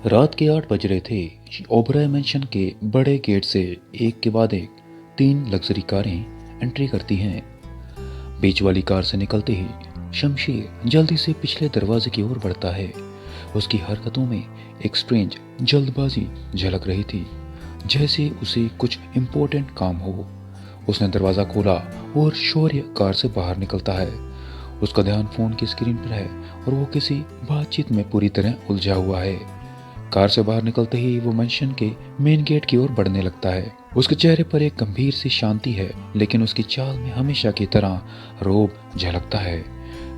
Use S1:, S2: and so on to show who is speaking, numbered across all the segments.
S1: रात के 8 बज रहे थे। ओबराय मेंशन के बड़े गेट से एक के बाद एक 3 लग्जरी कारें एंट्री करती हैं। बीच वाली कार से निकलते ही शमशेर जल्दी से पिछले दरवाजे की ओर बढ़ता है। उसकी हरकतों में एक स्ट्रेंज जल्दबाजी झलक रही थी, जैसे उसे कुछ इम्पोर्टेंट काम हो। उसने दरवाज़ा खोला और शौर्य कार से बाहर निकलता है। उसका ध्यान फ़ोन की स्क्रीन पर है और वो किसी बातचीत में पूरी तरह उलझा हुआ है। कार से बाहर निकलते ही वो मेंशन के मेन गेट की ओर बढ़ने लगता है। उसके चेहरे पर एक गंभीर सी शांति है, लेकिन उसकी चाल में हमेशा की तरह रोब झलकता है।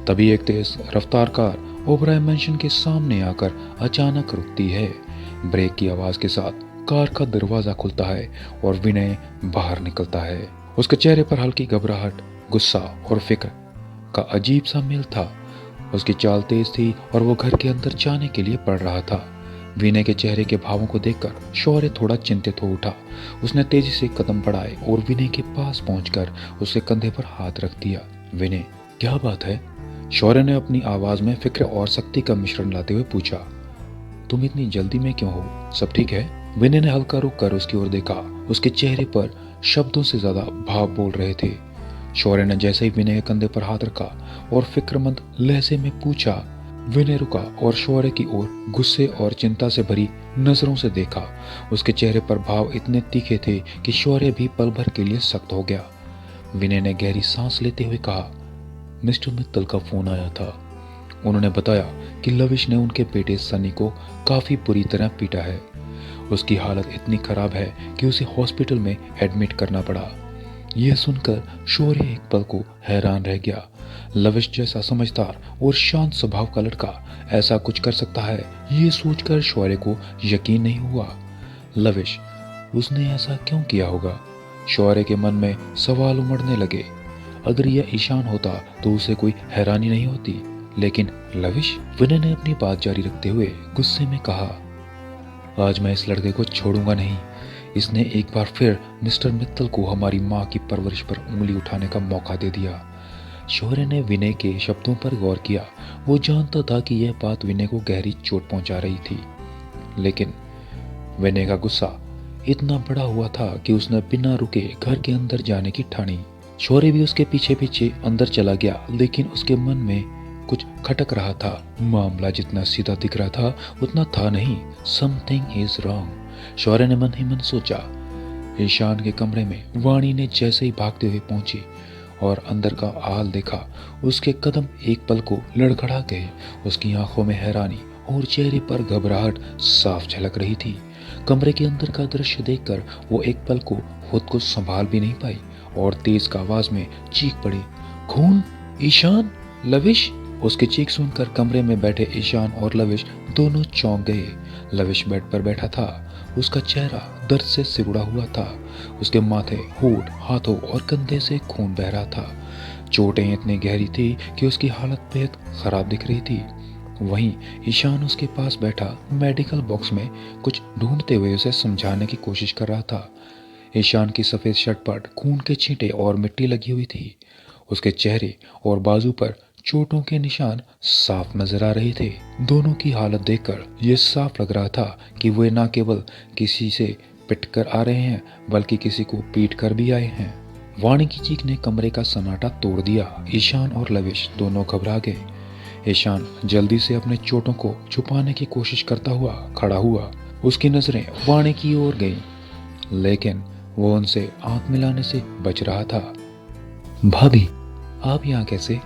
S1: तभी एक तेज रफ्तार कार ओबराय मेंशन के सामने आकर अचानक रुकती है। ब्रेक की आवाज के साथ कार का दरवाजा खुलता है और विनय बाहर निकलता है। उसके चेहरे पर हल्की घबराहट, गुस्सा और फिक्र का अजीब सा मेल था। उसकी चाल तेज थी और वो घर के अंदर जाने के लिए बढ़ रहा था। विनय के चेहरे के भावों को देखकर शौर्य थोड़ा चिंतित हो उठा। उसने तेजी से कदम बढ़ाए और विनय के पास पहुंचकर उसके कंधे पर हाथ रख दिया। विनय, क्या बात है? शौर्य ने अपनी आवाज में फिक्र और सख्ती का मिश्रण लाते हुए पूछा। तुम इतनी जल्दी में क्यों हो? सब ठीक है? विनय ने हल्का रुक कर उसकी ओर देखा। उसके चेहरे पर शब्दों से ज्यादा भाव बोल रहे थे। शौर्य ने जैसे ही विनय के कंधे पर हाथ रखा और फिक्रमंद लहजे में पूछा, विनय रुका और शौर्य की ओर गुस्से और चिंता से भरी नजरों से देखा। उसके चेहरे पर भाव इतने तीखे थे कि शौर्य भी पल भर के लिए सख्त हो गया। विनय ने गहरी सांस लेते हुए कहा, मिस्टर मित्तल का फोन आया था। उन्होंने बताया कि लविश ने उनके बेटे सनी को काफी बुरी तरह पीटा है। उसकी हालत इतनी खराब है कि उसे हॉस्पिटल में एडमिट करना पड़ा। यह सुनकर शौर्य एक पल को हैरान रह गया। लविश जैसा समझदार और शांत स्वभाव का लड़का ऐसा कुछ कर सकता है, ये सोचकर शौर्य को यकीन नहीं हुआ। लविश, उसने ऐसा क्यों किया होगा? शौर्य के मन में सवाल उमड़ने लगे। अगर यह ईशान होता तो उसे कोई हैरानी नहीं होती, लेकिन लविश? विनय ने अपनी बात जारी रखते हुए गुस्से में कहा, आज मैं इस लड़के को छोड़ूंगा नहीं। इसने एक बार फिर मिस्टर मित्तल को हमारी माँ की परवरिश पर उंगली उठाने का मौका दे दिया। शौर्य ने विनय के शब्दों पर गौर किया। वो जानता था कि यह बात विनय को गहरी चोट पहुंचा रही थी, लेकिन विनय का गुस्सा इतना बड़ा हुआ था कि उसने बिना रुके घर के अंदर जाने की ठानी। शौर्य भी उसके पीछे पीछे अंदर चला गया, लेकिन उसके मन में कुछ खटक रहा था। मामला जितना सीधा दिख रहा था उतना था नहीं। समथिंग इज रॉन्ग, शौर्य ने मन ही मन सोचा। ईशान के कमरे में वाणी ने जैसे ही भागते हुए पहुंची और अंदर का हाल देखा, उसके कदम एक पल को लड़खड़ा गए। उसकी आंखों में हैरानी और चेहरे पर घबराहट साफ झलक रही थी। कमरे के अंदर का दृश्य देखकर वो एक पल को खुद को संभाल भी नहीं पाई और तेज आवाज में चीख पड़ी, खून! ईशान! लविश! उसकी चीख सुनकर कमरे में बैठे ईशान और लविश दोनों चौंक गए। लविश बेड पर बैठा था। उसका चेहरा दर्द से सिकुड़ा हुआ था। उसके माथे, होठ, हाथों और कंधे से खून बह रहा था। चोटें इतनी गहरी थी कि उसकी हालत बेहद खराब दिख रही थी। वहीं ईशान उसके पास बैठा मेडिकल बॉक्स में कुछ ढूंढते हुए उसे समझाने की कोशिश कर रहा था। ईशान की सफेद शर्ट पर खून के छींटे और मिट्टी लगी हुई थी। उसके चेहरे और बाजू पर चोटों के निशान साफ नजर आ रहे थे। दोनों की हालत देखकर यह साफ लग रहा था कि वे न केवल किसी से पिट कर आ रहे हैं, बल्कि किसी को पीट कर भी आए हैं। वाणी की चीख ने कमरे का सन्नाटा तोड़ दिया। ईशान और लविश दोनों घबरा गए। ईशान जल्दी से अपने चोटों को छुपाने की कोशिश करता हुआ खड़ा हुआ। उसकी नजरें वाणी की ओर गईं, लेकिन वो उनसे आंख मिलाने से बच रहा था। भाभी, आप यहाँ कैसे?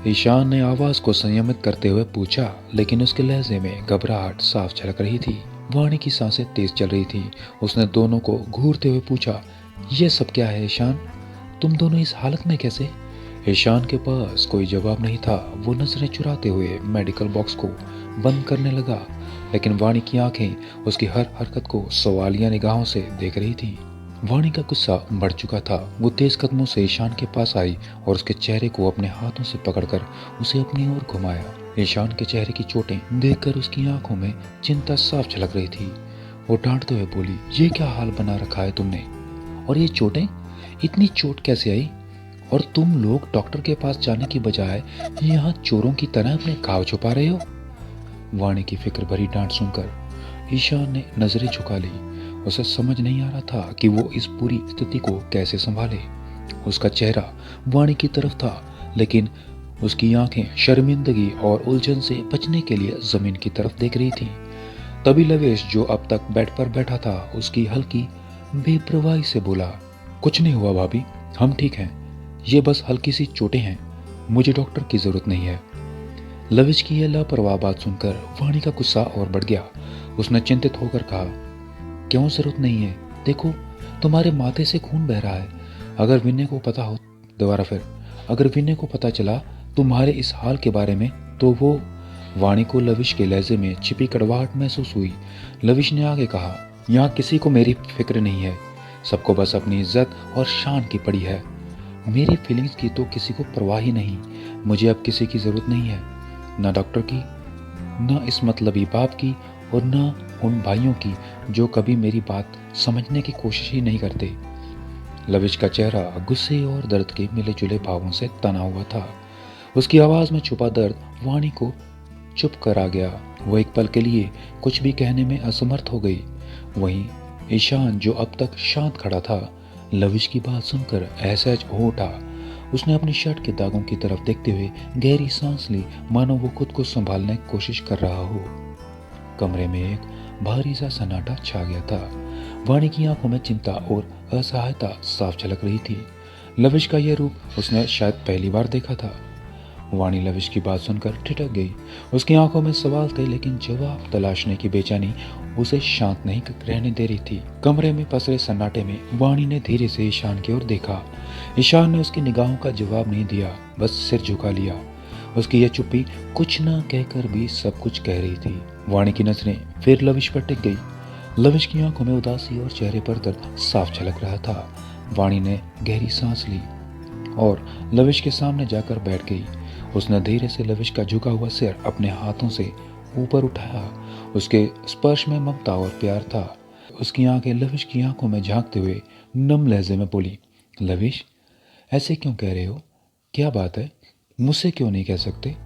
S1: ईशान ने आवाज को संयमित करते हुए पूछा, लेकिन उसके लहजे में घबराहट साफ झलक रही थी। वाणी की सांसें तेज चल रही थी। उसने दोनों को घूरते हुए पूछा, ये सब क्या है ईशान? तुम दोनों इस हालत में कैसे? ईशान के पास कोई जवाब नहीं था। वो नजरें चुराते हुए मेडिकल बॉक्स को बंद करने लगा, लेकिन वाणी की आंखें उसकी हर हरकत को सवालिया निगाहों से देख रही थी। वाणी का गुस्सा बढ़ चुका था। वो तेज कदमों से ईशान के पास आई और उसके चेहरे को अपने हाथों से पकड़कर उसे अपनी ओर घुमाया। ईशान के चेहरे की चोटें देखकर उसकी आंखों में चिंता साफ झलक रही थी। वो डांटते हुए बोली, ये क्या हाल बना रखा है तुमने? और ये चोटें? इतनी चोट कैसे आई? और तुम लोग डॉक्टर के पास जाने की बजाय यहाँ चोरों की तरह अपने घाव छुपा रहे हो? वाणी की फिक्र भरी डांट सुनकर ईशान ने नजरें झुका ली। उसे समझ नहीं आ रहा था कि वो इस पूरी स्थिति को कैसे संभाले। उसका चेहरा वाणी की तरफ था, लेकिन उसकी आंखें शर्मिंदगी और उलझन से बचने के लिए जमीन की तरफ देख रही थी। तभी लवेश, जो अब तक बेड पर बैठा था, उसकी हल्की बेपरवाही से बोला, कुछ नहीं हुआ भाभी, हम ठीक हैं। ये बस हल्की सी चोटें हैं, मुझे डॉक्टर की जरूरत नहीं है। लवेश की यह लापरवाह बात सुनकर वाणी का गुस्सा और बढ़ गया। उसने चिंतित होकर कहा, क्यों जरूरत नहीं है? देखो, तुम्हारे माथे से खून बह रहा है। अगर विनय को पता हो दोबारा फिर अगर विनय को पता चला तुम्हारे इस हाल के बारे में तो वो। वाणी को लविश के लहजे में छिपी कड़वाहट महसूस हुई। लविश ने आगे कहा, यहाँ किसी को मेरी फिक्र नहीं है, सबको बस अपनी इज्जत और शान की पड़ी है। मेरी फीलिंग्स की तो किसी को परवाह ही नहीं। मुझे अब किसी की जरूरत नहीं है, ना डॉक्टर की, ना इस मतलबी बाप की, और ना उन भाइयों की जो कभी मेरी बात समझने की कोशिश ही नहीं करते। लविश का चेहरा गुस्से और दर्द के मिले जुले भावों से तना हुआ था। उसकी आवाज में छुपा दर्द वाणी को चुप करा गया। वो एक पल के लिए कुछ भी कहने में असमर्थ हो गई। वहीं ईशान, जो अब तक शांत खड़ा था, लविश की बात सुनकर असहज हो उठा। उसने अपनी शर्ट के दागों की तरफ देखते हुए गहरी सांस ली, मानो वो खुद को संभालने की कोशिश कर रहा हो। कमरे में एक भारी सा सन्नाटा छा गया था। वाणी की आंखों में चिंता और असहायता साफ झलक रही थी। लविश का यह रूप उसने शायद पहली बार देखा था। वाणी लविश की बात सुनकर ठिठक गई। उसकी आंखों में सवाल थे, लेकिन जवाब तलाशने की बेचैनी उसे शांत नहीं रहने दे रही थी। कमरे में पसरे सन्नाटे में वाणी ने धीरे से ईशान की ओर देखा। ईशान ने उसकी निगाहों का जवाब नहीं दिया, बस सिर झुका लिया। उसकी यह चुप्पी कुछ न कहकर भी सब कुछ कह रही थी। वाणी की नजरें फिर लविश पर टिक गई। लविश की आंखों में उदासी और चेहरे पर दर्द साफ झलक रहा था। वाणी ने गहरी सांस ली और लविश के सामने जाकर बैठ गई। उसने धीरे से लविश का झुका हुआ सिर अपने हाथों से ऊपर उठाया। उसके स्पर्श में ममता और प्यार था। उसकी आंखें लविश की आंखों में झांकते हुए नम लहजे में बोली, लविश, ऐसे क्यों कह रहे हो? क्या बात है? मुझसे क्यों नहीं कह सकते?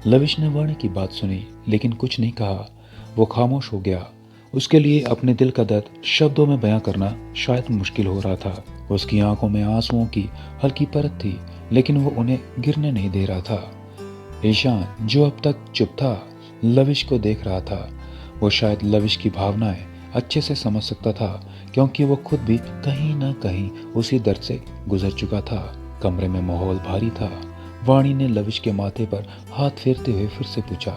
S1: लविश ने वाणी की बात सुनी, लेकिन कुछ नहीं कहा। वो खामोश हो गया। उसके लिए अपने दिल का दर्द शब्दों में बयां करना शायद मुश्किल हो रहा था। उसकी आंखों में आंसुओं की हल्की परत थी, लेकिन वो उन्हें गिरने नहीं दे रहा था। ईशान, जो अब तक चुप था, लविश को देख रहा था। वो शायद लविश की भावनाएं अच्छे से समझ सकता था, क्योंकि वो खुद भी कहीं ना कहीं उसी दर्द से गुजर चुका था। कमरे में माहौल भारी था। वाणी ने लविश के माथे पर हाथ फेरते हुए फिर से पूछा,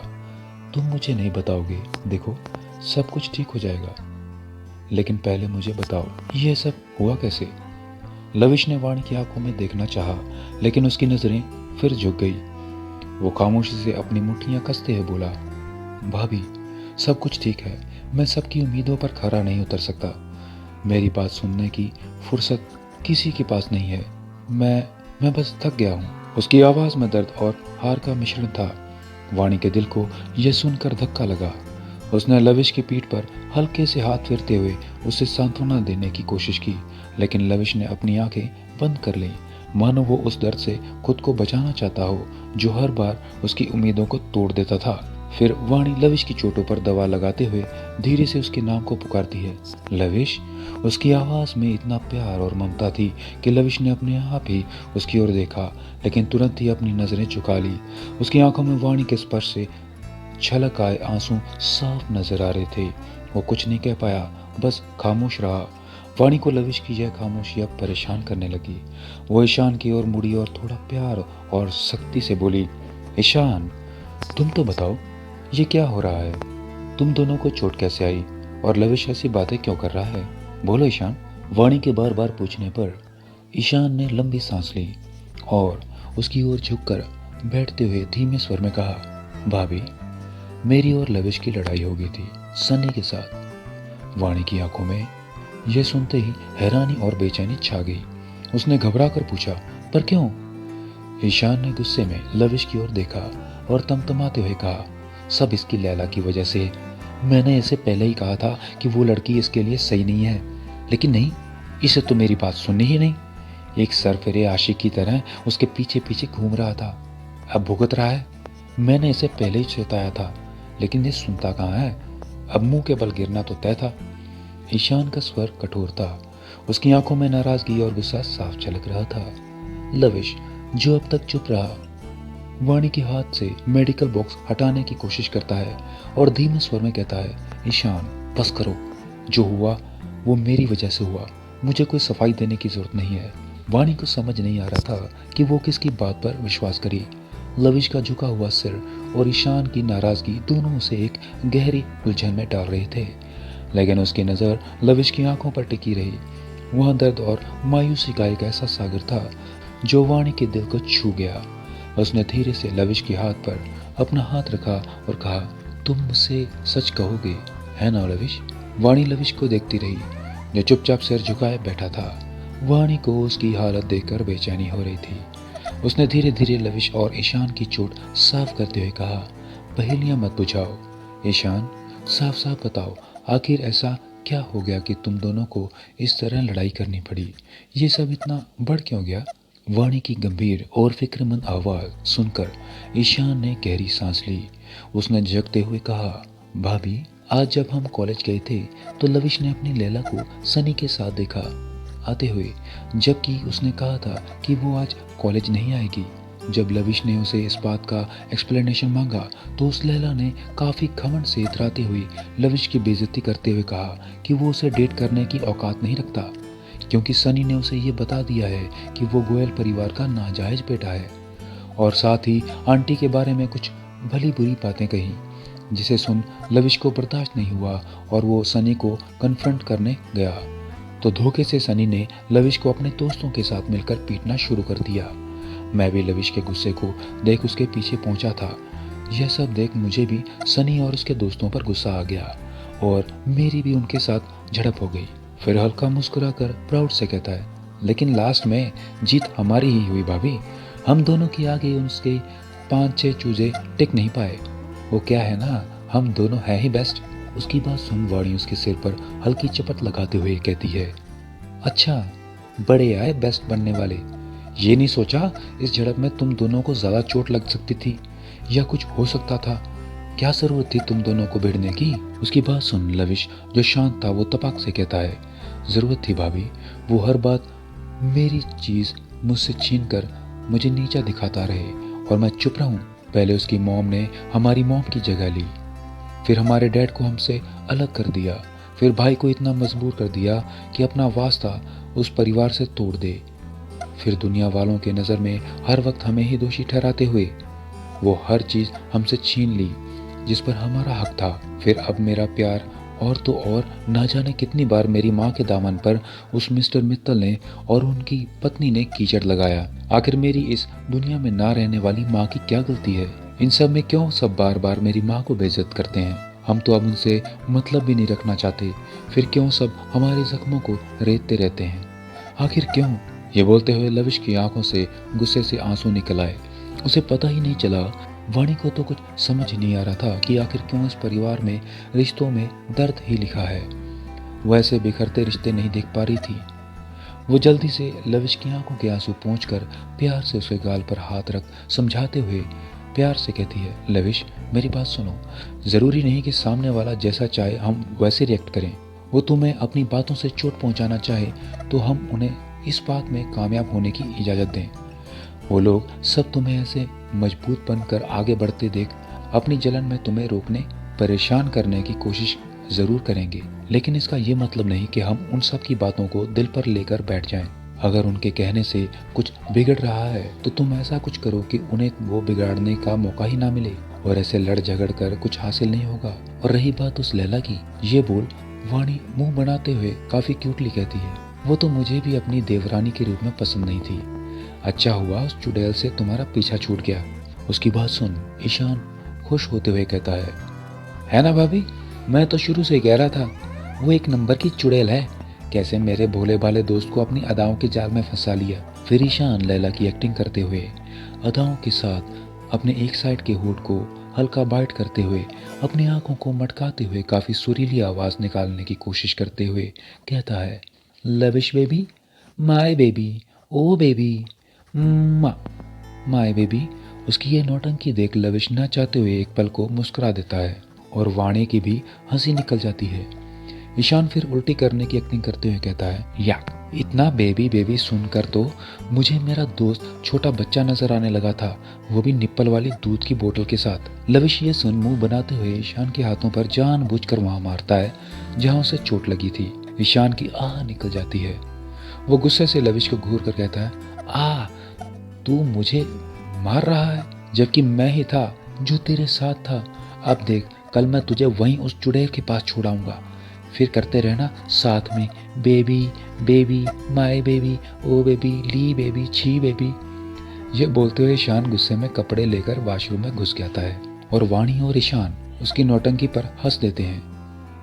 S1: तुम मुझे नहीं बताओगे? देखो, सब कुछ ठीक हो जाएगा, लेकिन पहले मुझे बताओ, ये सब हुआ कैसे? लविश ने वाणी की आंखों में देखना चाहा, लेकिन उसकी नजरें फिर झुक गई। वो खामोशी से अपनी मुट्ठियां कसते हुए बोला, भाभी, सब कुछ ठीक है। मैं सबकी उम्मीदों पर खरा नहीं उतर सकता। मेरी बात सुनने की फुर्सत किसी के पास नहीं है। मैं बस थक गया हूँ। उसकी आवाज में दर्द और हार का मिश्रण था। वाणी के दिल को यह सुनकर धक्का लगा। उसने लविश की पीठ पर हल्के से हाथ फेरते हुए उसे सांत्वना देने की कोशिश की, लेकिन लविश ने अपनी आंखें बंद कर लीं, मानो वो उस दर्द से खुद को बचाना चाहता हो जो हर बार उसकी उम्मीदों को तोड़ देता था। फिर वाणी लविश की चोटों पर दवा लगाते हुए धीरे से उसके नाम को पुकारती है, लविश। उसकी आवाज में इतना प्यार और ममता थी कि लविश ने अपने आप ही उसकी ओर देखा, लेकिन तुरंत ही अपनी नजरें झुका ली। उसकी आंखों में वाणी के स्पर्श से छलक आए आंसू साफ नजर आ रहे थे। वो कुछ नहीं कह पाया, बस खामोश रहा। वाणी को लविश की यह खामोशी अब परेशान करने लगी। वो ईशान की ओर मुड़ी और थोड़ा प्यार और सख्ती से बोली, ईशान, तुम तो बताओ, ये क्या हो रहा है? तुम दोनों को चोट कैसे आई और लविश ऐसी बातें क्यों कर रहा है? बोलो ईशान। वाणी के बार बार पूछने पर ईशान ने लंबी सांस ली और उसकी ओर झुककर बैठते हुए धीमे स्वर में कहा, भाभी, मेरी और लविश की लड़ाई हो गई थी सनी के साथ। वाणी की आंखों में यह सुनते ही हैरानी और बेचैनी छा गई। उसने घबरा कर पूछा, पर क्यों? ईशान ने गुस्से में लविश की ओर देखा और तमतमाते हुए कहा, सब इसकी लैला की वजह से। मैंने इसे पहले ही कहा था कि वो लड़की इसके लिए सही नहीं है, लेकिन नहीं, इसे तो मेरी बात सुननी ही नहीं। एक सरफिरे आशिक की तरह उसके पीछे पीछे घूम रहा था, अब भुगत रहा है। मैंने इसे पहले ही चेताया था, लेकिन ये सुनता कहाँ है। अब मुंह के बल गिरना तो तय था। ईशान का स्वर कठोर था, उसकी आंखों में नाराजगी और गुस्सा साफ झलक रहा था। लविश, जो अब तक चुप रहा, वाणी के हाथ से मेडिकल बॉक्स हटाने की कोशिश करता है और धीमे स्वर में कहता है, ईशान बस करो, जो हुआ वो मेरी वजह से हुआ, मुझे कोई सफाई देने की जरूरत नहीं है। वाणी को समझ नहीं आ रहा था कि वो किसकी बात पर विश्वास करे। लविश का झुका हुआ सिर और ईशान की नाराजगी दोनों उसे एक गहरी उलझन में डाल रहे थे, लेकिन उसकी नज़र लविश की आंखों पर टिकी रही। वहाँ दर्द और मायूसी का एक ऐसा सागर था जो वाणी के दिल को छू गया। उसने धीरे से लविश के हाथ पर अपना हाथ रखा और कहा, तुम मुझसे सच कहोगे, है ना लविश? वाणी लविश को देखती रही, जो चुपचाप सिर झुकाए बैठा था। वाणी को उसकी हालत देखकर बेचैनी हो रही थी। उसने धीरे धीरे लविश और ईशान की चोट साफ करते हुए कहा, पहेलियां मत बुझाओ ईशान, साफ साफ बताओ, आखिर ऐसा क्या हो गया कि तुम दोनों को इस तरह लड़ाई करनी पड़ी? ये सब इतना बढ़ क्यों गया? वाणी की गंभीर और फिक्रमंद आवाज सुनकर ईशान ने गहरी सांस ली। उसने झिझकते हुए कहा, भाभी, आज जब हम कॉलेज गए थे तो लविश ने अपनी लैला को सनी के साथ देखा आते हुए, जबकि उसने कहा था कि वो आज कॉलेज नहीं आएगी। जब लविश ने उसे इस बात का एक्सप्लेनेशन मांगा तो उस लैला ने काफ़ी घमंड से इतराते हुए लविश की बेइज्जती करते हुए कहा कि वो उसे डेट करने की औकात नहीं रखता, क्योंकि सनी ने उसे ये बता दिया है कि वो गोयल परिवार का नाजायज बेटा है। और साथ ही आंटी के बारे में कुछ भली बुरी बातें कही, जिसे सुन लविश को बर्दाश्त नहीं हुआ और वो सनी को कन्फ्रंट करने गया। तो धोखे से सनी ने लविश को अपने दोस्तों के साथ मिलकर पीटना शुरू कर दिया। मैं भी लविश के गुस्से को देख उसके पीछे पहुंचा था। यह सब देख मुझे भी सनी और उसके दोस्तों पर गुस्सा आ गया और मेरी भी उनके साथ झड़प हो गई। फिर हल्का मुस्कुराकर प्राउड से कहता है, लेकिन लास्ट में जीत हमारी ही हुई भाभी। हम दोनों के आगे उसके 5-6 चूजे टिक नहीं पाए। वो क्या है ना, हम दोनों हैं ही बेस्ट। उसकी बात सुन वाणी उसके सिर पर हल्की चपत लगाते हुए कहती है, अच्छा, बड़े आए बेस्ट बनने वाले। ये नहीं सोचा इस झड़प में तुम दोनों को ज्यादा चोट लग सकती थी या कुछ हो सकता था? क्या जरूरत थी तुम दोनों को भिड़ने की? उसकी बात सुन लविश, जो शांत था, वो तपाक से कहता है, जरूरत थी भाभी। वो हर बात मेरी चीज मुझसे छीन कर मुझे नीचा दिखाता रहे और मैं चुप रहूं। पहले उसकी मॉम ने हमारी मॉम की जगह ली, फिर हमारे डैड को हमसे अलग कर दिया, फिर भाई को इतना मजबूर कर दिया कि अपना वास्ता उस परिवार से तोड़ दे, फिर दुनिया वालों के नज़र में हर वक्त हमें ही दोषी ठहराते हुए वो हर चीज़ हमसे छीन ली जिस पर हमारा हक था। फिर अब मेरा प्यार और तो और ना जाने कितनी बार मेरी माँ के दामन पर उस मिस्टर मित्तल ने और उनकी पत्नी ने कीचड़ लगाया। आखिर मेरी इस दुनिया में ना रहने वाली माँ की क्या गलती है? इन सब में क्यों सब बार बार मेरी माँ को बेइज्जत करते हैं? हम तो अब उनसे मतलब भी नहीं रखना चाहते, फिर क्यों सब हमारे जख्मों को रेतते रहते हैं? आखिर क्यों? ये बोलते हुए लविश की आंखों से गुस्से से आंसू निकल आए। उसे पता ही नहीं चला, वाणी को तो कुछ समझ नहीं आ रहा था कि आखिर क्यों इस परिवार में रिश्तों में दर्द ही लिखा है। वो ऐसे बिखरते रिश्ते नहीं देख पा रही थी। वो जल्दी से लविश की आंखों के आंसू पोंछकर प्यार से उसके गाल पर हाथ रख समझाते हुए प्यार से कहती है, लविश, मेरी बात सुनो। जरूरी नहीं कि सामने वाला जैसा चाहे हम वैसे रिएक्ट करें। वो तुम्हें अपनी बातों से चोट पहुंचाना चाहे तो हम उन्हें इस बात में कामयाब होने की इजाज़त दें। वो लोग सब तुम्हें ऐसे मजबूत बनकर आगे बढ़ते देख अपनी जलन में तुम्हें रोकने, परेशान करने की कोशिश जरूर करेंगे, लेकिन इसका ये मतलब नहीं कि हम उन सब की बातों को दिल पर लेकर बैठ जाएं। अगर उनके कहने से कुछ बिगड़ रहा है तो तुम ऐसा कुछ करो कि उन्हें वो बिगाड़ने का मौका ही ना मिले, और ऐसे लड़ झगड़ कर कुछ हासिल नहीं होगा। और रही बात उस लैला की, ये बोल वाणी मुंह बनाते हुए काफी क्यूटली कहती है, वो तो मुझे भी अपनी देवरानी के रूप में पसंद नहीं थी। अच्छा हुआ उस चुड़ैल से तुम्हारा पीछा छूट गया। उसकी बात सुन ईशान खुश होते हुए कहता है ना भाभी, मैं तो शुरू से कह रहा था वो एक नंबर की चुड़ैल है। कैसे मेरे भोले भाले दोस्त को अपनी अदाओं के जाल में फंसा लिया। फिर ईशान लैला की एक्टिंग करते हुए अदाओं के साथ अपने एक साइड के होठ को हल्का बाइट करते हुए अपनी आंखों को मटकाते हुए काफी सुरीली आवाज निकालने की कोशिश करते हुए कहता है, लविश baby, my baby, oh baby, my baby. उसकी ये नौटंकी देख लविश ना चाहते हुए एक पल को मुस्कुरा देता है और वाणी की भी हंसी निकल जाती है। ईशान फिर उल्टी करने की एक्टिंग करते हुए कहता है, या इतना बेबी बेबी सुनकर तो मुझे मेरा दोस्त छोटा बच्चा नजर आने लगा था, वो भी निप्पल वाली दूध की बोतल के साथ। लविश ये सुन मुंह बनाते हुए ईशान के हाथों पर जानबूझकर वहां मारता है जहां उसे चोट लगी थी। ईशान की आह निकल जाती है। वो गुस्से से लविश को घूर कर कहता है, तू मुझे मार रहा है जबकि मैं ही था जो तेरे साथ था। अब देख, कल मैं तुझे वहीं उस चुड़ैल के पास छोड़ाऊंगा, फिर करते रहना साथ में baby baby my baby oh baby ली बेबी छी बेबी। ये बोलते हुए ईशान गुस्से में कपड़े लेकर वॉशरूम में घुस जाता है और वाणी और ईशान उसकी नौटंकी पर हंस देते हैं।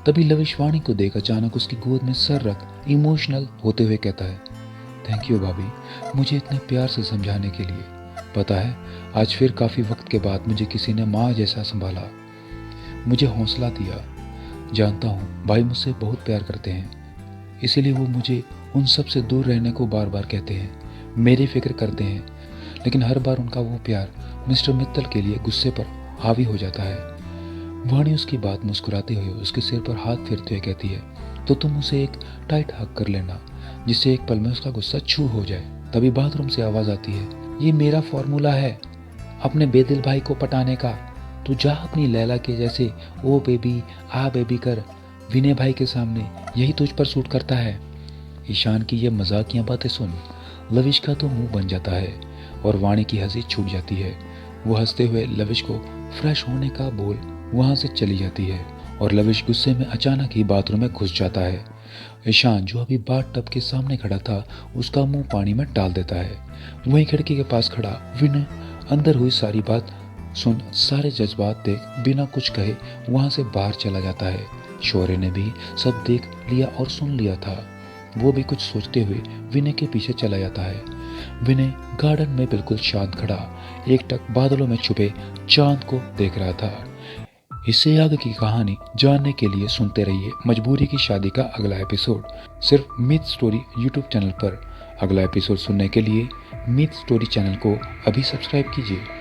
S1: तभी लविश वाणी को देख अचानक उसकी गोद में सर रख इमोशनल होते हुए कहता है, थैंक यू भाभी, मुझे इतने प्यार से समझाने के लिए। पता है, आज फिर काफ़ी वक्त के बाद मुझे किसी ने माँ जैसा संभाला, मुझे हौसला दिया। जानता हूँ भाई मुझसे बहुत प्यार करते हैं, इसीलिए वो मुझे उन सब से दूर रहने को बार बार कहते हैं, मेरी फिक्र करते हैं, लेकिन हर बार उनका वो प्यार मिस्टर मित्तल के लिए गुस्से पर हावी हो जाता है। वाणी उसकी बात मुस्कुराते हुए उसके सिर पर हाथ फेरते हुए कहती है, तो तुम उसे एक टाइट हक कर लेना जिससे एक पल में उसका गुस्सा छू हो जाए। तभी बाथरूम से आवाज आती है, ये मेरा फॉर्मूला है अपने बेदिल भाई को पटाने का। तू जा अपनी लैला के जैसे ओ बेबी आ बेबी कर विनय भाई के सामने, यही तुझ पर सूट करता है। ईशान की ये मजाकिया बातें सुन लविश का तो मुंह बन जाता है और वाणी की हंसी छूट जाती है। वो हंसते हुए लविश को फ्रेश होने का बोल वहां से चली जाती है और लविश गुस्से में अचानक ही बाथरूम में घुस जाता है। ईशान जो अभी बाथ टब के सामने खड़ा था उसका मुंह पानी में डाल देता है। वहीं खिड़की के पास खड़ा विनय अंदर हुई सारी बात सुन सारे जज्बात देख बिना कुछ कहे वहां से बाहर चला जाता है। शौर्य ने भी सब देख लिया और सुन लिया था। वो भी कुछ सोचते हुए विनय के पीछे चला जाता है। विनय गार्डन में बिल्कुल शांत खड़ा एकटक बादलों में छुपे चांद को देख रहा था। इससे आगे की कहानी जानने के लिए सुनते रहिए मजबूरी की शादी का अगला एपिसोड सिर्फ मिथ स्टोरी यूट्यूब चैनल पर। अगला एपिसोड सुनने के लिए मिथ स्टोरी चैनल को अभी सब्सक्राइब कीजिए।